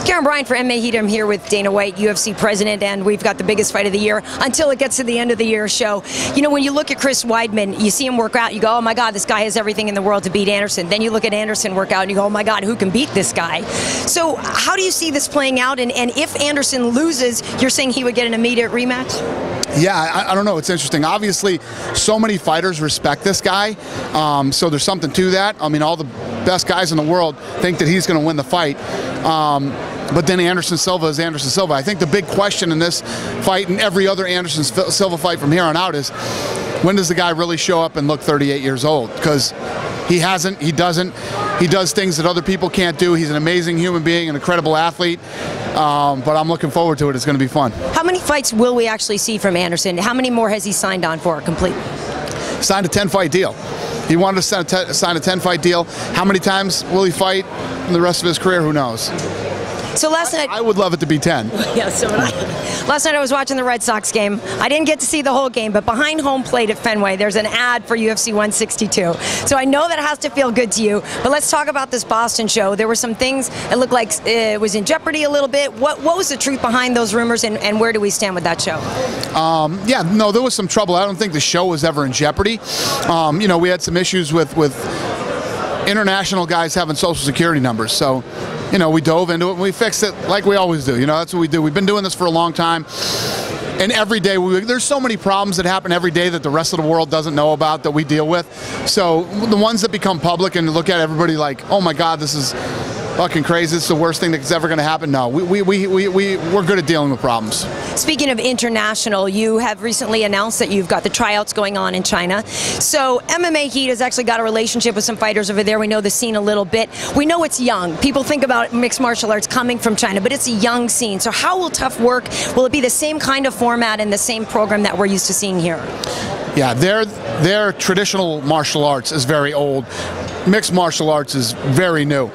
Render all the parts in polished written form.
Karyn Bryant for MMA H.E.A.T. I'm here with Dana White, UFC President, and we've got the biggest fight of the year until it gets to the end of the year show. You know, when you look at Chris Weidman, you see him work out, you go, oh my God, this guy has everything in the world to beat Anderson. Then you look at Anderson work out and you go, oh my God, who can beat this guy? So how do you see this playing out? And if Anderson loses, you're saying he would get an immediate rematch? Yeah, I don't know. It's interesting. Obviously, so many fighters respect this guy, so there's something to that. I mean, all the best guys in the world think that he's going to win the fight. But then Anderson Silva is Anderson Silva. I think the big question in this fight and every other Anderson Silva fight from here on out is, when does the guy really show up and look 38 years old? Because he hasn't, he doesn't. He does things that other people can't do. He's an amazing human being, an incredible athlete. But I'm looking forward to it. It's going to be fun. How many fights will we actually see from Anderson? How many more has he signed on for complete? Signed a 10-fight deal. He wanted to sign a 10-fight deal. How many times will he fight in the rest of his career? Who knows? So last night, I would love it to be 10. Yeah, so would I. Last night I was watching the Red Sox game. I didn't get to see the whole game, but behind home plate at Fenway, there's an ad for UFC 162. So I know that has to feel good to you. But let's talk about this Boston show. There were some things that looked like it was in jeopardy a little bit. What was the truth behind those rumors, and where do we stand with that show? Yeah, no, there was some trouble. I don't think the show was ever in jeopardy. You know, we had some issues with international guys having social security numbers. So, you know, we dove into it and we fixed it like we always do. You know, that's what we do. We've been doing this for a long time. And every day, there's so many problems that happen every day that the rest of the world doesn't know about that we deal with. So the ones that become public and look at everybody like, oh my God, this is fucking crazy, it's the worst thing that's ever going to happen. No, we're good at dealing with problems. Speaking of international, you have recently announced that you've got the tryouts going on in China. So MMA H.E.A.T has actually got a relationship with some fighters over there. We know the scene a little bit. We know it's young. People think about mixed martial arts coming from China, but it's a young scene. So how will TUF work? Will it be the same kind of format and the same program that we're used to seeing here? Yeah, their traditional martial arts is very old. Mixed martial arts is very new.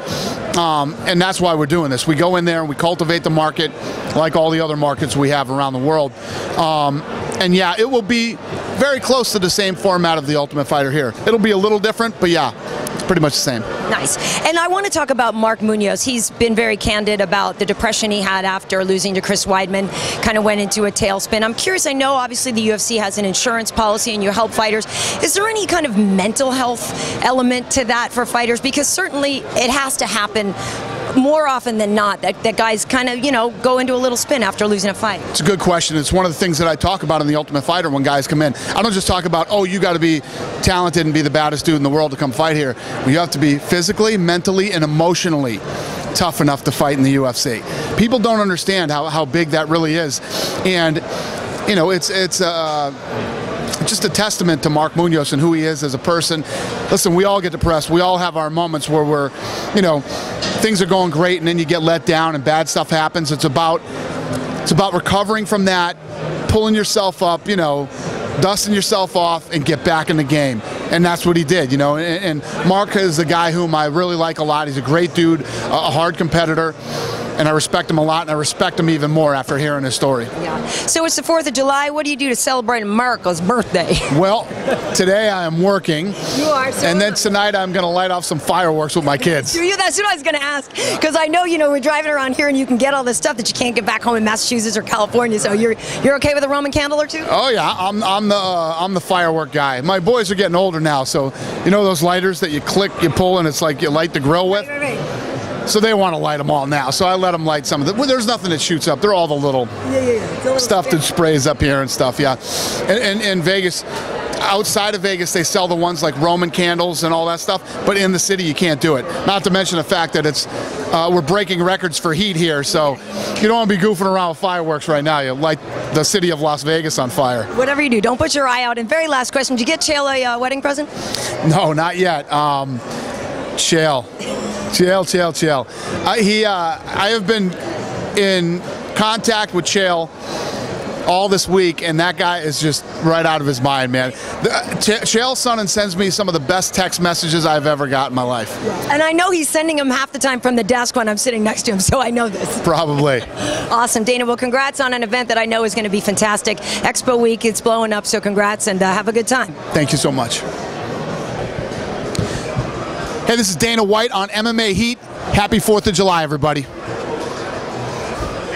And that's why we're doing this. We go in there and we cultivate the market like all the other markets we have around the world. And yeah, it will be very close to the same format of the Ultimate Fighter here. It'll be a little different, but yeah, it's pretty much the same. Nice. And I want to talk about Mark Munoz. He's been very candid about the depression he had after losing to Chris Weidman, kind of went into a tailspin. I'm curious, I know obviously the UFC has an insurance policy and you help fighters. Is there any kind of mental health element to that for fighters? Because certainly it has to happen more often than not, that guys kind of, you know, go into a little spin after losing a fight. It's a good question. It's one of the things that I talk about in the Ultimate Fighter when guys come in. I don't just talk about, oh, you got to be talented and be the baddest dude in the world to come fight here. You have to be physically, mentally, and emotionally tough enough to fight in the UFC. People don't understand how big that really is. And, you know, it's just a testament to Mark Munoz and who he is as a person. Listen, we all get depressed. We all have our moments where we're, you know, things are going great and then you get let down and bad stuff happens. It's about recovering from that, pulling yourself up, you know, dusting yourself off and get back in the game. And that's what he did, you know. And Mark is a guy whom I really like a lot. He's a great dude, a hard competitor. And I respect him a lot, and I respect him even more after hearing his story. Yeah. So it's the 4th of July. What do you do to celebrate Marco's birthday? Well, today I am working. You are. So and then tonight I'm going to light off some fireworks with my kids. That's what I was going to ask. Because I know, you know, we're driving around here and you can get all this stuff that you can't get back home in Massachusetts or California. So you're okay with a Roman candle or two? Oh yeah, I'm the firework guy. My boys are getting older now, so you know those lighters that you click, you pull, and it's like you light the grill with. Right. So they want to light them all now. So I let them light some of them. Well, there's nothing that shoots up. They're all the little stuff that sprays up here and stuff, yeah. And in Vegas, outside of Vegas, they sell the ones like Roman candles and all that stuff. But in the city, you can't do it. Not to mention the fact that it's we're breaking records for heat here. So you don't want to be goofing around with fireworks right now. You light the city of Las Vegas on fire. Whatever you do, don't put your eye out. And very last question, did you get Chael a wedding present? No, not yet. Chael. I have been in contact with Chael all this week, and that guy is just right out of his mind, man. Chael Sonnen sends me some of the best text messages I've ever got in my life. And I know he's sending them half the time from the desk when I'm sitting next to him, so I know this. Probably. Awesome. Dana, well, congrats on an event that I know is going to be fantastic. Expo Week, it's blowing up, so congrats, and have a good time. Thank you so much. Hey, this is Dana White on MMA H.E.A.T. Happy 4th of July, everybody.